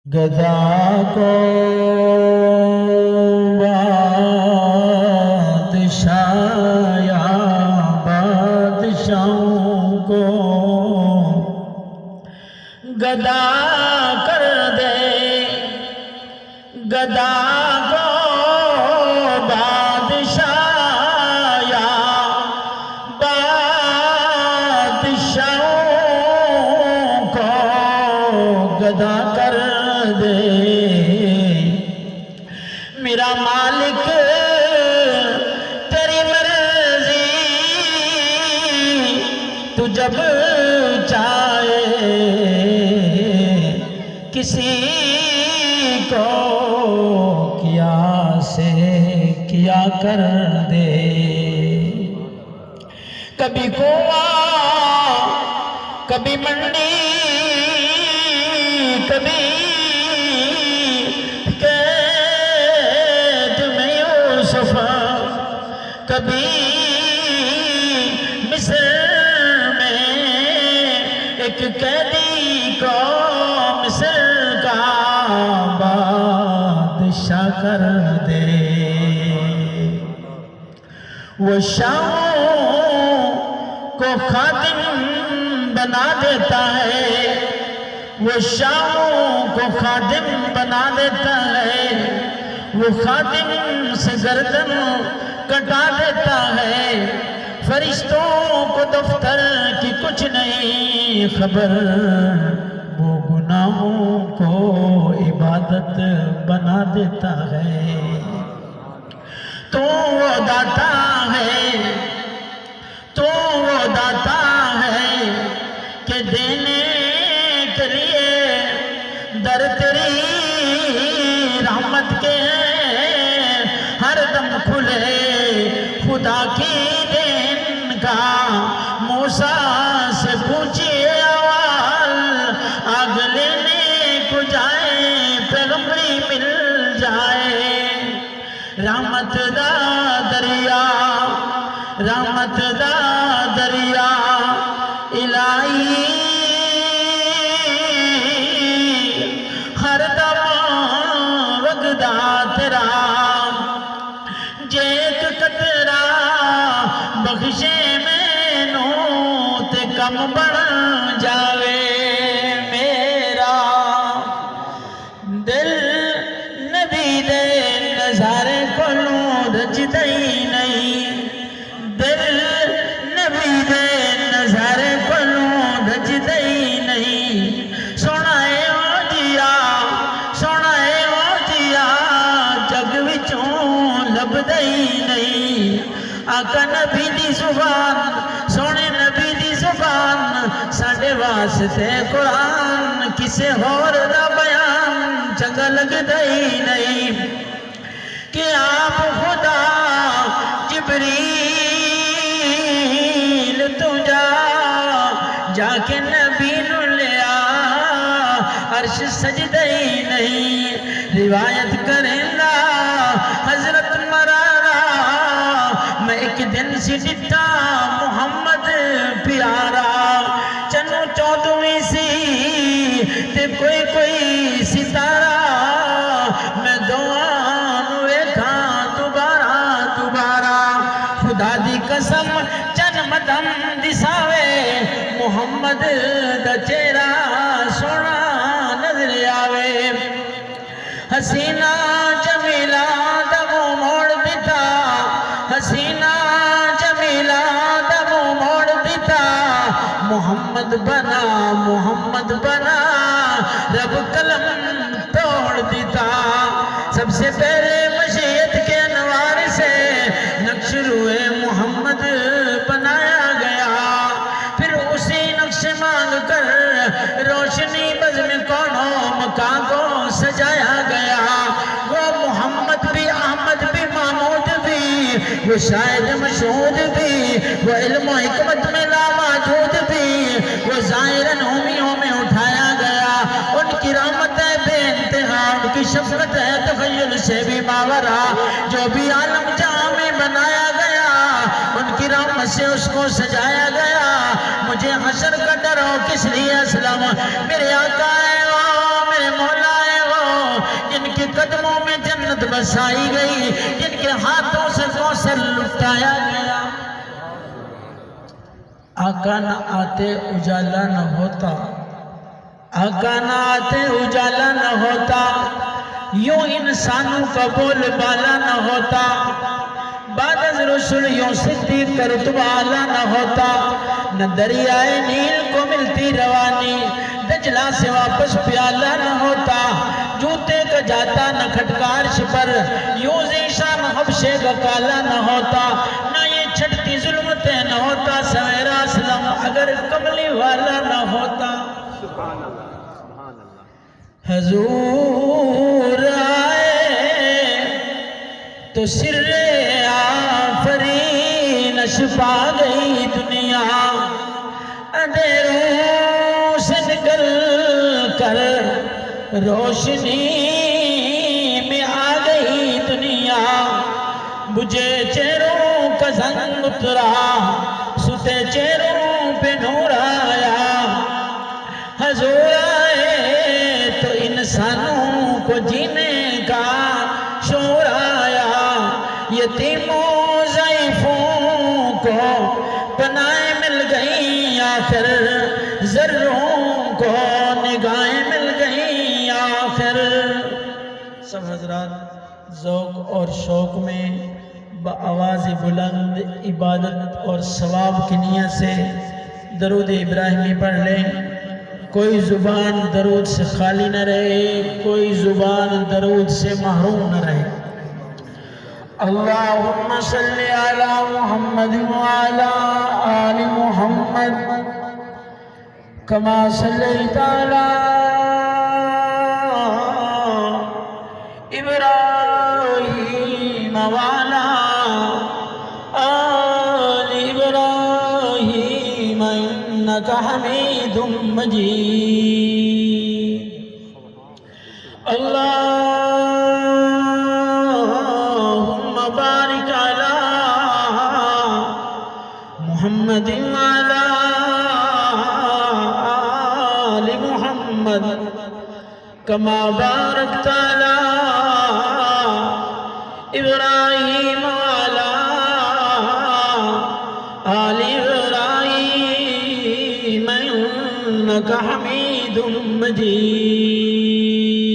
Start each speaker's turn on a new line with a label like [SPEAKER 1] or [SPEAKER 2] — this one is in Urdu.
[SPEAKER 1] گدا کو بادشاہ یا بادشاہوں کو گدا کر دے، گدا کو بادشاہ یا بادشاہوں کو گدا کر دے۔ میرا مالک تیری مرضی، تو جب چاہے کسی کو کیا سے کیا کر دے۔ کبھی کنواں کبھی منڈی، کبھی قید میں یوسف، کبھی مصر میں ایک قیدی کو مصر کا بادشاہ کر دے۔ وہ شاہوں کو خادم بنا دیتا ہے، وہ شاہوں کو خادم بنا دیتا ہے، وہ خادم سے گردن کٹا دیتا ہے۔ فرشتوں کو دفتر کی کچھ نہیں خبر، وہ گناہوں کو عبادت بنا دیتا ہے۔ تو وہ داتا ہے، تو وہ داتا ہے کہ دینے کے لیے در تیری رحمت کے ہر دم کھلے۔ خدا کی دین کا موسیٰ سے پوچھئے احوال، آگ لینے کو جائے پیغمبری مل جائے۔ رحمت دا دریا، رحمت دا دریا الہی ہر دم وگدا تیرا، جیت قطرہ بخشے مینوں تے کم بڑھ جاوے۔ میرا دل نبی دے نظارے کولوں رجدا ہی نہیں، دل نبی دے نظارے کولوں رجدا ہی نہیں۔ سونا ہے او جیا، سونا ہے او جیا، جگ وچوں لبدا ہی نہیں۔ آقا نبی دی زبان، سونے نبی دی زبان، ساڈے واسطے قرآن، کسے ہور دا بیان چنگا لگدا ہی نہیں۔ کہ آپ خدا جبریل تو جا کے نبی نو لیا، عرش سجدہ ہی نہیں۔ روایت کریندا حضرت مرارا، میں ایک دن سی ڈٹھا محمد پیارا، چنوں 14ویں سی تے کوئی ستارہ، میں دعا نو ویکھاں دوبارہ دوبارہ۔ خدا دی قسم چن مدم دساوے، محمد دا چہرہ سونا نظر آوے۔ حسینہ جمیلہ دا منہ موڑ دیتا، حسینہ جمیلہ دا منہ موڑ دیتا، محمد بنا محمد بنا، رب قلم توڑ دیتا۔ سب سے پہلے مشیت کے انوار سے نقش روئے محمد بنایا گیا، پھر اسی نقش مانگ کر روشنی بزم کونوں مکان کو سجایا گیا۔ وہ محمد بھی، احمد بھی، محمود بھی، وہ شاہد مشہود بھی، وہ علم و حکمت میں لاموجود بھی، وہ ظاہراً ہومیوں میں اٹھایا گیا۔ ان کی رحمت ہے بے انتہا، ان کی شفقت ہے تخیل سے بھی ماورا۔ جو بھی عالم جہاں میں بنایا گیا، ان کی رحمت سے اس کو سجایا گیا۔ مجھے حشر کا ڈر ہو کس لیے اسلام، میرے آقا ہے وہ، میرے مولا ہے کے قدموں میں جنت بسائی گئی، جن کے ہاتھوں سے کوثر لٹایا گیا۔ آقا نہ آتے اجالا نہ ہوتا، آقا نہ آتے اجالا نہ ہوتا، یوں انسانوں کا بول بالا نہ ہوتا، بعد از رسول یوں صدیق کا رتبہ اعلیٰ نہ ہوتا، نہ دریائے نیل کو ملتی روانی، دجلہ سے واپس پیالہ نہ ہوتا، جوتے کا جاتا نہ کھٹکارش پر، یوں زیشان حبشے کا کالا نہ ہوتا، نہ یہ چھٹتی ظلمتیں نہ ہوتا، سویرا اسلام اگر کملی والا نہ ہوتا۔ حضور آئے تو سر آفرین چھپا گئی دنیا، اندھیروں سے نکل کر روشنی میں آ گئی دنیا، بجھے چہروں کا زنگ اترا، ستے چہروں پہ نور آیا۔ حضور آئے تو انسانوں کو جینے کا شعور آیا، یتیموں ضعیفوں کو پناہیں مل گئیں، آخر ذروں کو نگاہیں مل گئیں آخر۔ سب حضرات ذوق اور شوق میں بآواز بلند عبادت اور ثواب کی نیت سے درود ابراہیمی پڑھ لیں۔ کوئی زبان درود سے خالی نہ رہے، کوئی زبان درود سے محروم نہ رہے۔ اللہم صلی علی محمد وعلی آل محمد کما صلیت علی ابراہیم وعلی آل ابراہیم انکا حمید مجید۔ اللہم بارک علی محمد وعلی آل محمد کما بارکت علی ابراہیم وعلی آل ابراہیم انکا حمید مجید۔